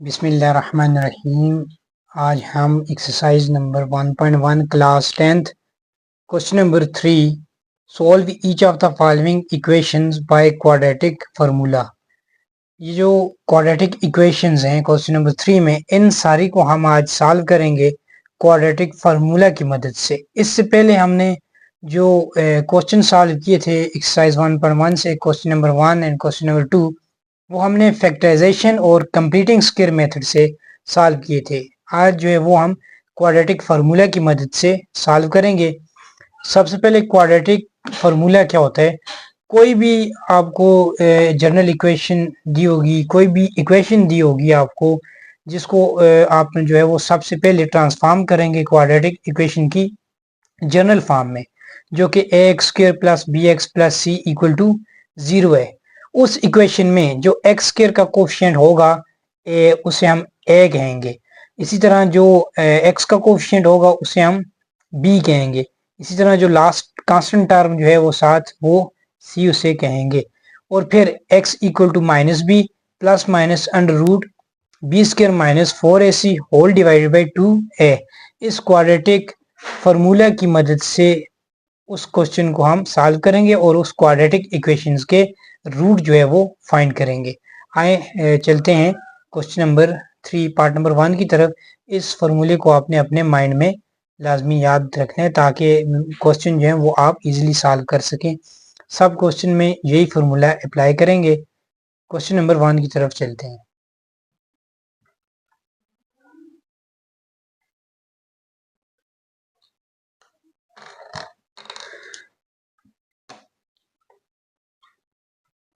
बिस्मिल्लाहिर्रहमानिर्रहीम। आज हम exercise number 1.1 class 10th question number 3 solve each of the following equations by quadratic formula. ये जो क्वाड्रेटिक इक्वेशंस हैं क्वेश्चन नंबर 3 में, इन सारी को हम आज सॉल्व करेंगे क्वाड्रेटिक फार्मूला की मदद से। इससे पहले हमने जो क्वेश्चन सॉल्व किए थे एक्सरसाइज 1.1 से, question number 1 and question number 2, वो हमने फैक्टराइजेशन और कंप्लीटिंग स्क्वायर मेथड से सॉल्व किए थे। आज जो है वो हम क्वाड्रेटिक फार्मूला की मदद से सॉल्व करेंगे। सबसे पहले क्वाड्रेटिक फार्मूला क्या होता है? कोई भी आपको जनरल इक्वेशन दी होगी, कोई भी इक्वेशन दी होगी आपको, जिसको आपने जो है वो सबसे पहले ट्रांसफॉर्म करेंगे क्वाड्रेटिक इक्वेशन की जनरल फॉर्म में, जो कि A X square plus B X plus C equal to 0 है। उस इक्वेशन में जो एक्स स्क्र का कोफिशिएंट होगा उसे हम ए कहेंगे। इसी तरह जो एक्स का कोफिशिएंट होगा उसे हम बी कहेंगे। इसी तरह जो लास्ट कांस्टेंट टर्म जो है वो साथ, वो सी उसे कहेंगे। और फिर x equal to minus b plus minus under root b square minus 4ac whole divided by 2a। इस क्वाड्रेटिक फार्मूला की मदद से उस क्वेश्चन को हम सॉल्व करेंगे और उस क्वाड्रेटिक इक्वेशंस के रूट जो है वो फाइंड करेंगे। आए चलते हैं क्वेश्चन नंबर 3 पार्ट नंबर 1 की तरफ। इस फार्मूले को आपने अपने माइंड में लाजमी याद रखना है ताकि क्वेश्चन जो है वो आप इजीली सॉल्व कर सकें। सब क्वेश्चन में यही फार्मूला अप्लाई करेंगे। क्वेश्चन नंबर 1 की तरफ चलते हैं।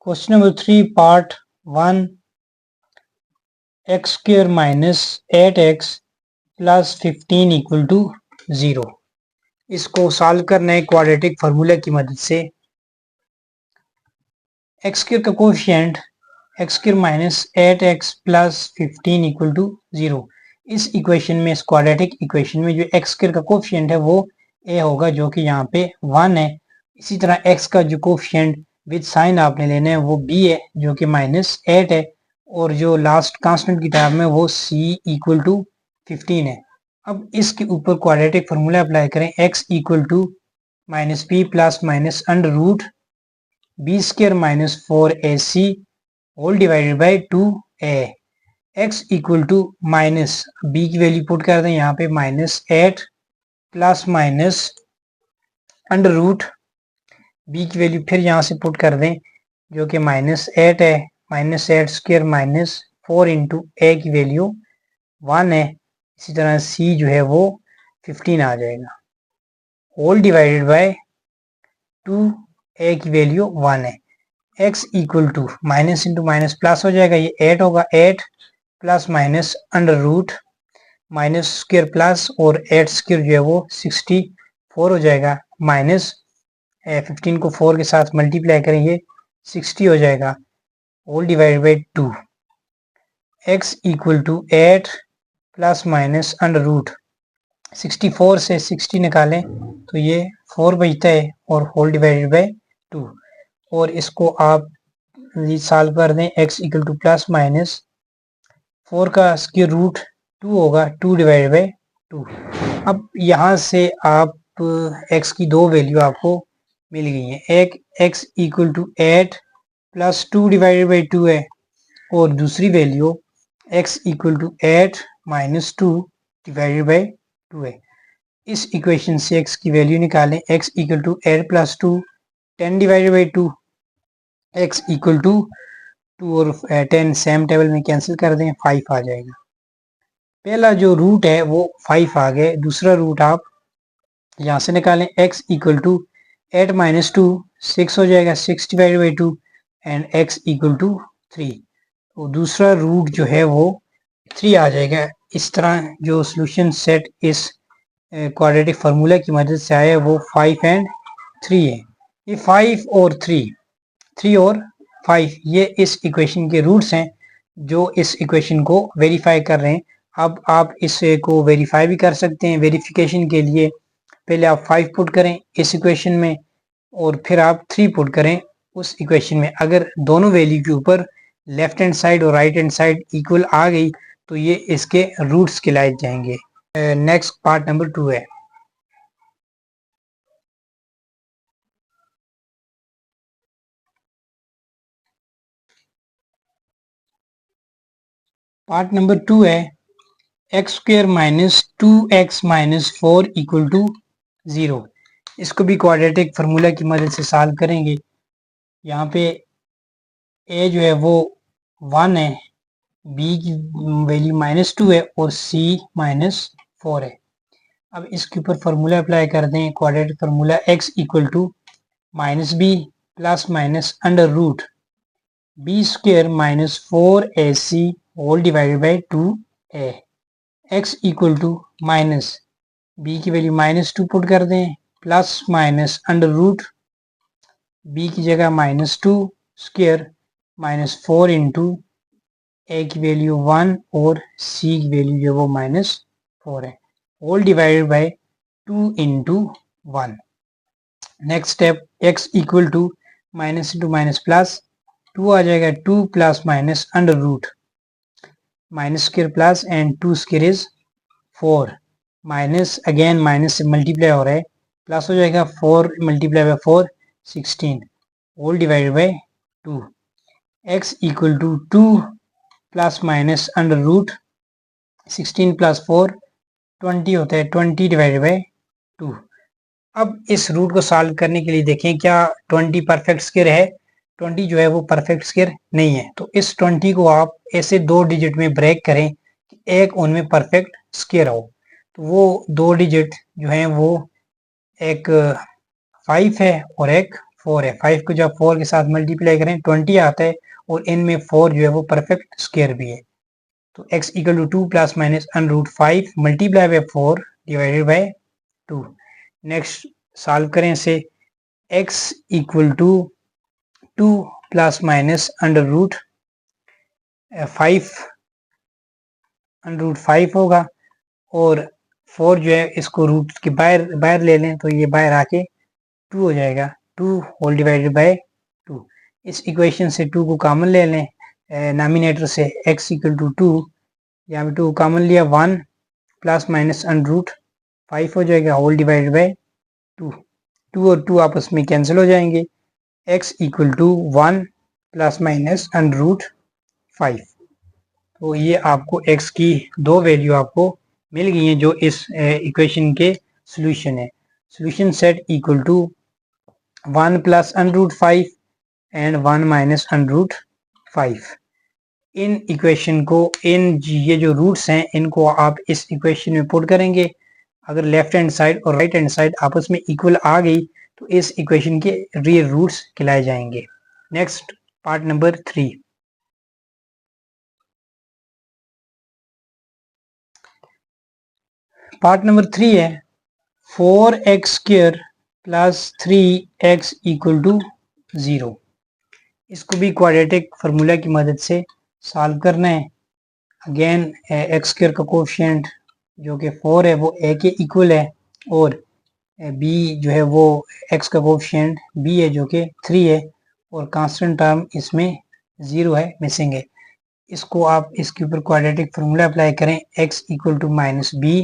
Question number 3 part 1, x square minus 8x plus 15 equal to 0। इसको सॉल्व करना है क्वाड्रेटिक फार्मूला की मदद से। एक्स स्क्र का coefficient x square minus 8x plus 15 equal to 0। इस इक्वेशन में, इस क्वाड्रेटिक इक्वेशन में जो एक्स स्क्र का कोफिशिएंट है वो a होगा, जो कि यहाँ पे 1 है। इसी तरह x का जो कोफिशिएंट विद साइन आपने लेना है वो b है, जो कि -8 है। और जो लास्ट कांस्टेंट की टर्म है वो c इक्वल टू 15 है। अब इसके ऊपर क्वाड्रेटिक फार्मूला अप्लाई करें। x equal to minus b plus minus under root b square minus 4ac whole divided by 2a। x equal to minus b की value put कर दें यहाँ पे -8 plus minus under root b की value फिर यहाँ से पुट कर दें, जो कि -8 है। -8 स्क्र माइनस 4 इंटू ए की वैल्यू 1 है। इसी तरह c जो है वो 15 आ जाएगा। होल डिवाइडेड बाय 2a की वैल्यू 1 है। x equal to minus into minus plus हो जाएगा, ये 8 होगा। 8 plus minus under root minus square plus और 8 स्क्र जो है वो 64 हो जाएगा। माइनस 15 को 4 के साथ मल्टीप्लाई करेंगे 60 हो जाएगा। Whole divided by 2। x equal to 8 plus minus under root 64 से 60 निकालें तो ये 4 बचता है और होल डिवाइडेड बाई 2। और इसको आप सॉल्व कर दें। x equal two plus minus 4 का स्क्वायर रूट 2 होगा, 2 डिवाइडेड बाई 2। अब यहाँ से आप x की दो वैल्यू आपको मिल गई है। एक x equal to 8 plus 2 divided by 2 है, और दूसरी value x equal to 8 minus 2 divided by 2 है। इस इक्वेशन से x की वैल्यू निकालें। x equal to 8 plus 2 10 divided by 2, x equal to 2 और 10 सेम टेबल में कैंसिल कर दें, 5 आ जाएगा। पहला जो रूट है वो 5 आ गए। दूसरा रूट आप यहाँ से निकालें। x इक्वल टू 8 माइनस 2 6 हो जाएगा, 6 divided by 2 and x equal to 3। तो दूसरा रूट जो है वो 3 आ जाएगा। इस तरह जो सोल्यूशन सेट इस क्वाड्रेटिक फार्मूला की मदद से आया वो 5 एंड 3 है। ये 5 और 3 और 5 ये इस इक्वेशन के रूट्स हैं जो इस इक्वेशन को वेरीफाई कर रहे हैं। अब आप इसे को वेरीफाई भी कर सकते हैं। वेरिफिकेशन के लिए पहले आप 5 पुट करें इस इक्वेशन में और फिर आप 3 पुट करें उस इक्वेशन में। अगर दोनों वैल्यू के ऊपर लेफ्ट हैंड साइड और राइट हैंड साइड इक्वल आ गई तो ये इसके रूट्स कहलाए जाएंगे। नेक्स्ट पार्ट नंबर 2 है। पार्ट नंबर 2 है x square minus 2x minus 4 equal to 0। इसको भी क्वाड्रेटिक फार्मूला की मदद से सॉल्व करेंगे। यहाँ पे a जो है वो 1 है, b की वैल्यू -2 है और c -4 है। अब इसके ऊपर फार्मूला अप्लाई कर दें, quadratic formula x equal to -b plus minus under root b square minus 4ac whole divided by 2a। x equal to minus b की वैल्यू -2 पुट कर दें plus minus under root b की जगह -2 square -4 into a की value 1 और c की value जो वो -4 है, whole divided by 2 into 1। Next step x equal to minus into minus plus 2 आ जाएगा, 2 plus minus under root minus square plus and 2 square is 4 minus again minus से multiply हो रहा है, प्लस हो जाएगा 4 multiply by 4 16 whole divided by 2। x equal to 2 plus minus under root 16 plus 4 20 होता है, 20 डिवाइडेड बाई 2। अब इस रूट को सॉल्व करने के लिए देखें क्या 20 परफेक्ट स्क्वायर है। 20 जो है वो परफेक्ट स्क्वायर नहीं है, तो इस 20 को आप ऐसे 2 डिजिट में ब्रेक करें कि एक उनमें परफेक्ट स्क्वायर हो। तो वो 2 डिजिट जो हैं वो एक 5 है और एक 4 है। 5 को जब 4 के साथ मल्टीप्लाई करें 20 आता है और इनमें 4 जो है वो परफेक्ट स्क्वायर भी है। तो x equal to 2 plus minus under root 5 multiply by 4 divided by 2। Next solve करें इसे, x equal to 2 plus minus under root 5 होगा और 4 जो है इसको रूट के बाहर ले लें तो ये बाहर आके 2 हो जाएगा, 2 होल डिवाइडेड बाय 2। इस इक्वेशन से 2 को कॉमन ले लें नॉमिनेटर से, x इक्वल टू 2, यहाँ पे 2 कॉमन लिया 1 प्लस माइनस अंडर रूट 5 हो जाएगा होल डिवाइडेड बाय 2। 2 और 2 आपस में कैंसिल हो जाएंगे, x equal to 1 plus minus under root 5। तो ये आपको x की दो वैल्यू आपको मिल गई हैं जो इस इक्वेशन के सॉल्यूशन है। Solution set equal to 1 plus under root 5 and 1 minus under root 5। इन इक्वेशन को ये जो रूट्स हैं इनको आप इस इक्वेशन में पुट करेंगे। अगर लेफ्ट हैंड साइड और राइट हैंड साइड आपस में इक्वल आ गई तो इस इक्वेशन के रियल रूट्स कहलाए जाएंगे। Next part number 3। Part number 3 है 4x square plus 3x equal to 0। इसको भी क्वाड्रेटिक फार्मूला की मदद से सॉल्व करना है। अगेन एक्स स्क्वायर का कोफिशिएंट जो कि 4 है वो a के इक्वल है और b जो है वो x का कोफिशिएंट b है जो कि 3 है और कांस्टेंट टर्म इसमें 0 है, मिसिंग है। इसको आप इसके ऊपर क्वाड्रेटिक फार्मूला अप्लाई करें, x equal to minus b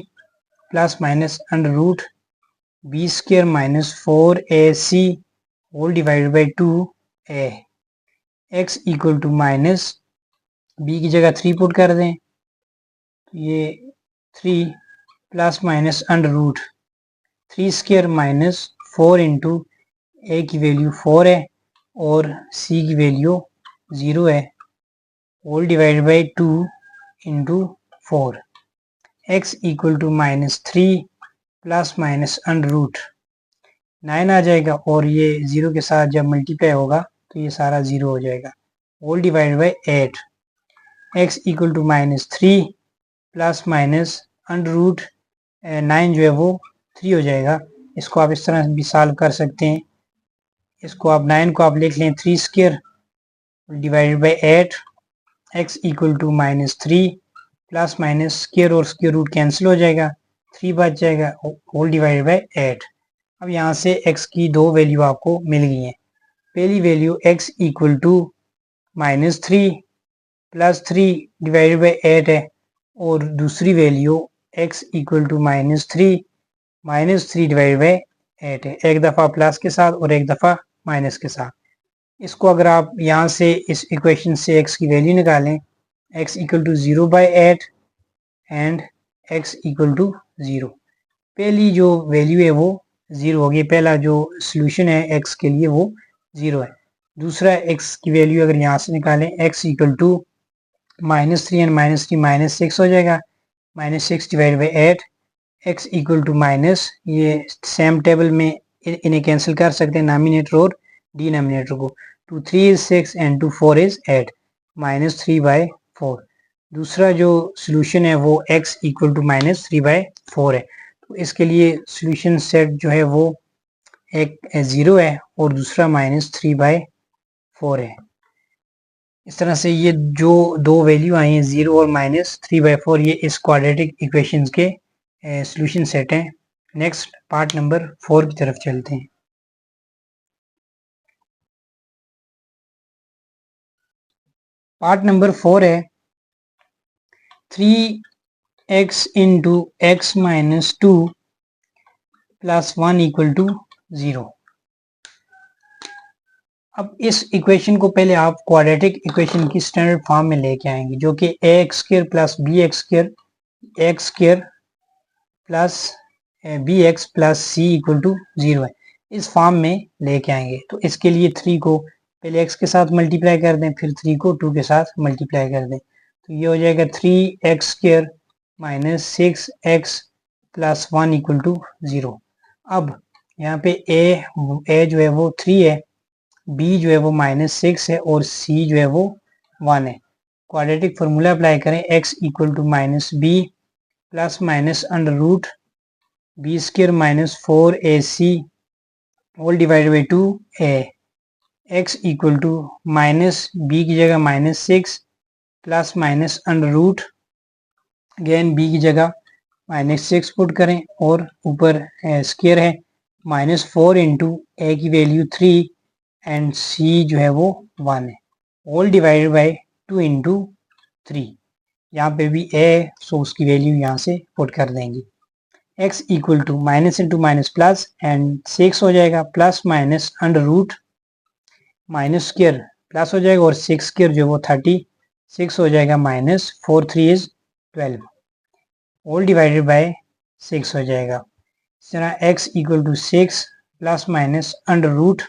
plus minus under root b square minus 4ac whole divided by 2a। x equal to minus b की जगह 3 पुट कर दें, ये 3 plus minus under root 3 square minus 4 into a की value 4 है और c की value 0 है, whole divided by 2 into 4। x equal to minus 3 plus minus under root 9 आ जाएगा और ये 0 के साथ जब मल्टीप्लाई होगा तो ये सारा 0 हो जाएगा, whole divided by 8। x equal to minus 3 plus minus under root 9 जो है वो 3 हो जाएगा। इसको आप इस तरह भी सॉल्व कर सकते हैं, इसको आप 9 को आप लिख लें 3 square divided by 8। x equal to minus 3 plus minus square और स्क्वायर रूट कैंसिल हो जाएगा, 3 बच जाएगा, होल डिवाइडेड बाई 8। अब यहाँ से x की दो वैल्यू आपको मिल गई हैं। पहली value x equal to minus 3 plus 3 divided by 8 है, और दूसरी value x equal to -3 divide by 8 है, एक दफ़ा प्लस के साथ और एक दफ़ा माइनस के साथ। इसको अगर आप यहाँ से इस इक्वेशन से x की वैल्यू निकालें, x equal to 0/8 and x equal to 0। पहली जो वैल्यू है वो 0 होगी, पहला जो सोल्यूशन है x के लिए वो 0 है। दूसरा x की वैल्यू अगर यहाँ से निकालें, x इक्वल टू -3 एंड -3 -6 हो जाएगा, -6 divide by 8, x equal to minus, ये सेम टेबल में इन्हें कैंसिल कर सकते हैं, नामिनेटर और डिनोमिनेटर को। 2 3 इज 6 एंड 2 4 इज 8, -3/4। दूसरा जो सोल्यूशन है वो x इक्वल टू -3/4 है। तो इसके लिए सोल्यूशन सेट जो है वो एक 0 है और दूसरा -3/4 है। इस तरह से ये जो दो वैल्यू आई हैं 0 और -3/4, ये इस क्वाड्रेटिक इक्वेशंस के सोल्यूशन सेट हैं। नेक्स्ट पार्ट नंबर 4 की तरफ चलते हैं। पार्ट नंबर 4 है 3x into x minus 2 plus 1 equal to 0। अब इस इक्वेशन को पहले आप क्वाड्रेटिक इक्वेशन की स्टैंडर्ड फॉर्म में लेके आएंगे, जो कि ax² plus bx² x² plus bx plus c equal to 0 है। इस फॉर्म में लेके आएंगे। तो इसके लिए 3 को पहले x के साथ मल्टीप्लाई कर दें, फिर 3 को 2 के साथ मल्टीप्लाई कर दें, तो ये हो जाएगा 3x² minus 6x plus 1 equal to 0। अब यहाँ पे a जो है वो 3 है, b जो है वो -6 है और c जो है वो 1 है। क्वाड्रेटिक फार्मूला अप्लाई करें, x equal to -b plus minus under root b² minus 4ac whole divide by 2a, x equal to -b की जगह -6 plus minus under root, again b की जगह -6 पुट करें और ऊपर स्क्वायर है, -4 इंटू a की वैल्यू 3 एंड c जो है वो 1 है, होल डिवाइडेड बाई 2 इंटू 3। यहाँ पे भी a, सो उसकी वैल्यू यहाँ से पुट कर देंगे। x equal to minus into minus plus and 6 हो जाएगा, plus minus under root minus square plus हो जाएगा और 6 स्क्वायर जो वो 36 हो जाएगा, -4 3 इज 12 होल डिवाइडेड बाय 6 हो जाएगा। इस तरह x equal to 6 plus minus under root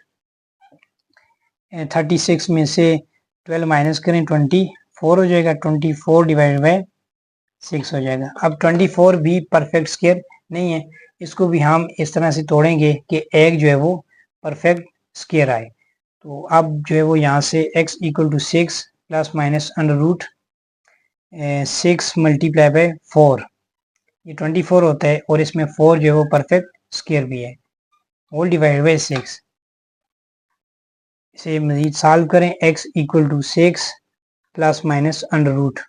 36 में से 12 माइनस करें 24 हो जाएगा, 24 डिवाइडेड बाय 6 हो जाएगा। अब 24 भी परफेक्ट स्क्वायर नहीं है, इसको भी हम इस तरह से तोड़ेंगे कि एक जो है वो परफेक्ट स्क्वायर आए। तो अब जो है वो यहाँ से x equal to 6 plus minus under root 6 multiply by 4, ये 24 होता है और इसमें 4 जो है वो परफेक्ट स्क्वायर भी है, होल डिवाइडेड बाय 6। इसे मजीद सॉल्व करें, x equal to 6 plus minus under root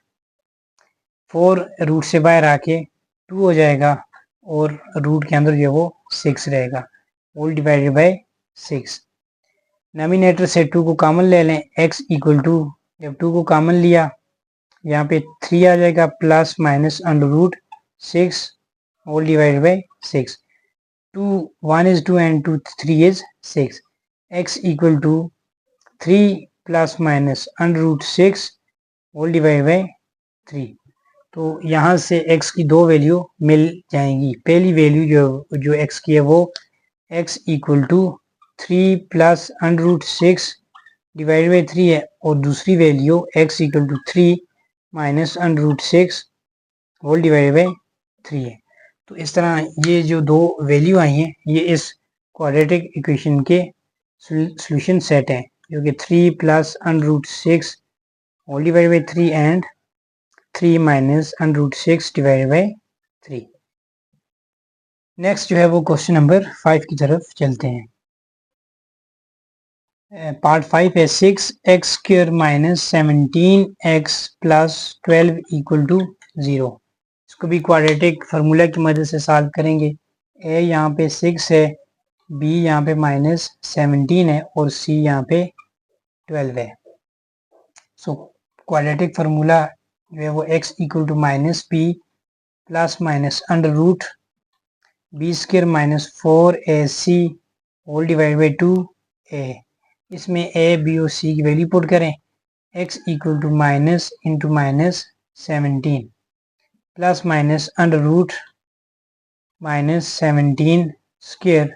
4 root से बाहर आके 2 हो जाएगा और रूट के अंदर जो है वो 6 रहेगा, होल डिवाइडेड बाय 6। नोमिनेटर से 2 को कॉमन ले लें, x इक्वल टू, जब 2 को कॉमन लिया यहाँ पे 3 आ जाएगा, plus minus under root 6 whole divided by 6। 2 1 is 2 and 2 3 is 6। x equal to 3 plus minus under root 6 whole divided by 3। तो यहाँ से x की दो वैल्यू मिल जाएंगी। पहली वैल्यू जो x की है वो x equal to 3 plus under root 6 divided by 3 है और दूसरी value x equal to 3 minus under root 6 whole divided by 3 है। तो इस तरह ये जो दो वैल्यू आई हैं ये इस क्वाड्रेटिक इक्वेशन के सॉल्यूशन सेट हैं, जो कि 3 plus under root 6 whole divided by 3 and 3 minus under root 6 divided by 3। Next जो है वो क्वेश्चन नंबर 5 की तरफ चलते हैं। पार्ट 5 है 6x² minus 17x plus 12 equal to 0। इसको भी क्वाड्रेटिक फार्मूला की मदद से सॉल्व करेंगे। a यहाँ पे 6 है, b यहाँ पे -17 है और c यहाँ पे 12 है। सो क्वाड्रेटिक फार्मूला जो है वो x equal to minus b plus minus under root b square minus 4ac whole divide by 2a। इसमें a b और c की वैल्यू पुट करें। x equal to minus into minus 17 plus minus under root minus 17 square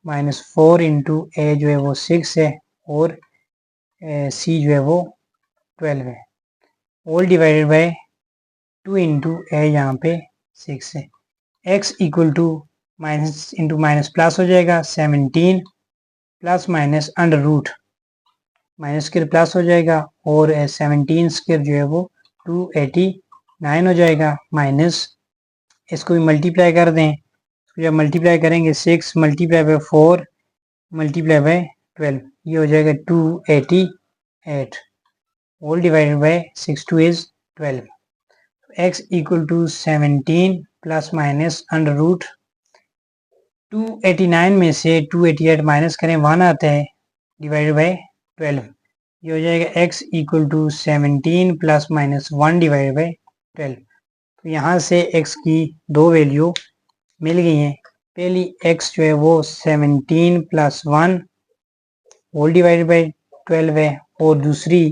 minus 4 into a जो है वो 6 है और c जो है वो 12 है whole divided by 2 into a यहाँ पे 6 है। x equal to minus into minus plus हो जाएगा 17 plus minus under root minus square plus हो जाएगा और 17 स्क्र जो है वो 289 हो जाएगा माइनस इसको भी मल्टीप्लाई कर दें तो जब मल्टीप्लाई करेंगे 6 मल्टीप्लाई बाय 4 मल्टीप्लाई बाय 12 ये हो जाएगा 288 whole divided by 6 2 is 12। x equal to 17 plus minus under root 289 में से 288 माइनस करें 1 आता है डिवाइडेड बाय 12 ये हो जाएगा x equal to 17 plus minus 1 divided by 12। तो यहाँ से x की दो वैल्यू मिल गई हैं। पहली x जो है वो 17 प्लस 1 होल डिवाइडेड बाय 12 है और दूसरी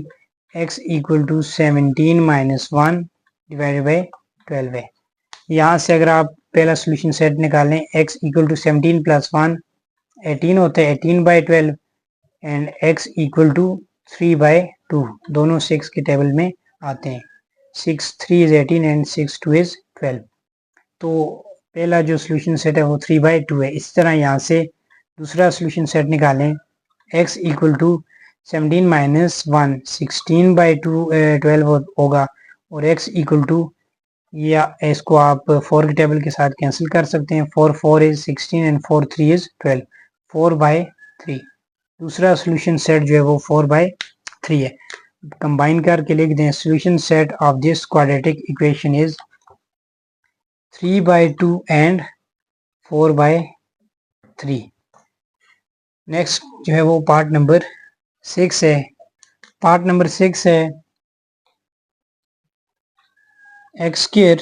x equal to 17 minus 1 divided by 12 है। यहाँ से अगर आप पहला सोल्यूशन सेट निकालें x इक्वल टू 17 प्लस 1 18 होता है 18 by 12 and x equal to 3 by 2 दोनों 6 के टेबल में आते हैं। 6 3 इज 18 एंड 6 2 इज 12। तो पहला जो सोल्यूशन सेट है वो 3 बाय 2 है। इस तरह यहाँ से दूसरा सोल्यूशन सेट निकालें x equal to 17 minus 1 16 by 12 होगा और x इक्वल टू या इसको आप 4 के टेबल के साथ कैंसिल कर सकते हैं। 4 4 इज 16 एंड 4 3 इज 12 4 बाई 3। दूसरा सोल्यूशन सेट जो है वो 4 बाई 3 है। कंबाइन करके लिख दें solution set of this quadratic equation is 3 by 2 and 4 by 3। Next जो है वो पार्ट नंबर 6 है। पार्ट नंबर 6 है x square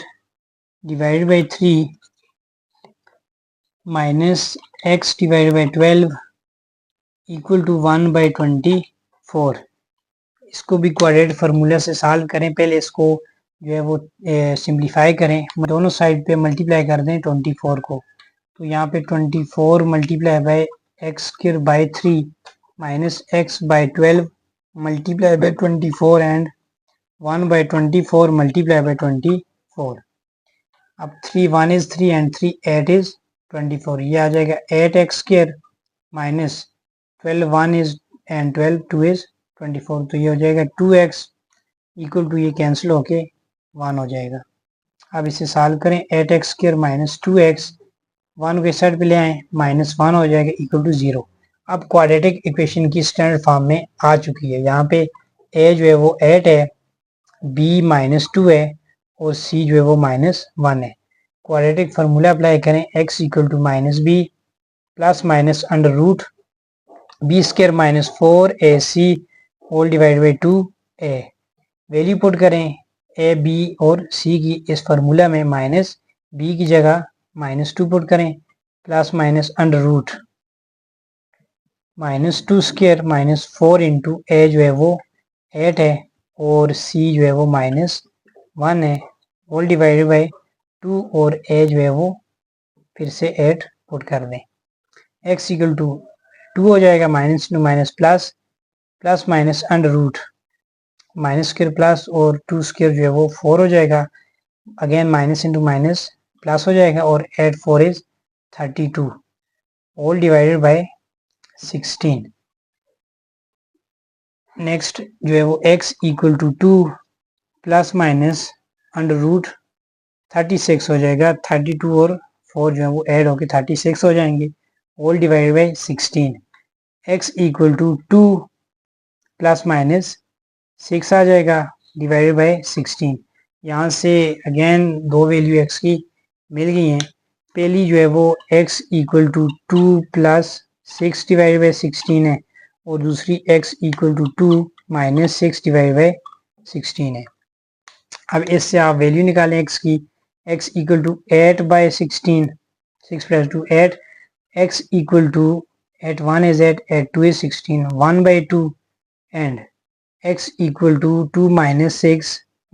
divided by 3 minus x divided by 12 equal to 1 by 24। इसको भी क्वाड्रेटिक फार्मूला से सॉल्व करें। पहले इसको जो है वो सिंप्लीफाई करें। दोनों साइड पे मल्टीप्लाई कर दें 24 को। तो यहाँ पे 24 multiply by x square by 3 minus x by 12 multiply by 24 and 1 by 24 multiply by 24। अब 3 1 इज 3 एंड 3 8 इज 24। ये आ जाएगा 8x square minus 12 1 is and 12 2 is 24। तो ये हो जाएगा 2x इक्वल टू ये कैंसिल होके 1 हो जाएगा। अब इसे सॉल्व करें 8x स्क्वायर माइनस 2x 1 के साइड पे ले आए माइनस 1 हो जाएगा इक्वल टू 0। अब क्वाड्रेटिक इक्वेशन की स्टैंडर्ड फॉर्म में आ चुकी है। यहाँ पे a जो है वो 8 है b माइनस 2 है और c जो है वो माइनस 1 है। क्वाड्रेटिक फार्मूला अप्लाई करें x equal to minus b plus minus under root b square minus 4ac whole divide by 2a। Value put करें a b और c की इस फार्मूला में माइनस b की जगह माइनस 2 पुट करें plus minus under root minus 2 square minus 4 into a जो है वो 8 है और c जो है वो माइनस 1 है होल डिवाइडेड बाई 2 और a जो है वो फिर से 8 पुट कर दें। x इक्वल टू 2 हो जाएगा minus to minus plus plus minus under root minus square plus और 2 स्क्वायर जो है वो 4 हो जाएगा। Again minus into minus plus हो जाएगा और 8 4 is 32 whole divided by 16। Next जो है वो x equal to 2 plus minus under root 36 हो जाएगा। 32 और 4 जो है वो ऐड होकर 36 हो जाएंगे whole divided by 16। x equal to 2 plus minus 6 आ जाएगा डिवाइडेड बाई 16। यहाँ से अगेन दो वैल्यू x की मिल गई हैं। पहली जो है वो x equal to 2 plus 6 divided by 16 है और दूसरी x equal to 2 minus 6 divide by 16 है। अब इससे आप वैल्यू निकालें x की, x equal to 8/16, 6 + 2 8, x equal to 8 1 is 8, 8 2 is 16, 1/2 and x equal to 2 - 6 -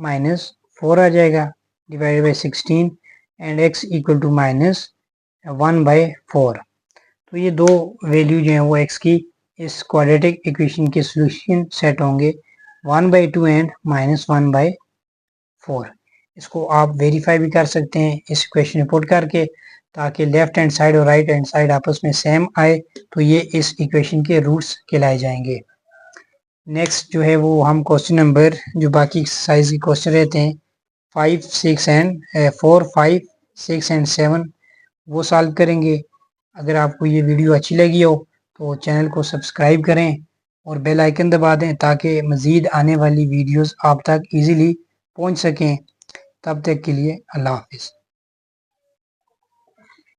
4 आ जाएगा divided by 16 and x equal to -1/4। तो ये दो वैल्यू जो हैं वो x की इस क्वाड्रेटिक इक्वेशन के सॉल्यूशन सेट होंगे 1/2 एंड -1/4। इसको आप वेरीफाई भी कर सकते हैं इस इक्वेशन में पुट करके, ताकि लेफ्ट हैंड साइड और राइट हैंड साइड आपस में सेम आए, तो ये इस इक्वेशन के रूट्स कहलाए जाएंगे। नेक्स्ट जो है वो हम क्वेश्चन नंबर, जो बाकी एक्सरसाइज के क्वेश्चन रहते हैं 4 5 6 एंड 7 वो सॉल्व करेंगे। अगर आपको ये वीडियो अच्छी लगी हो तो चैनल को सब्सक्राइब करें और बेल आइकन दबा दें, ताकि मज़ीद आने वाली वीडियोस आप तक इजीली पहुंच सकें। तब तक के लिए अल्लाह हाफिज़।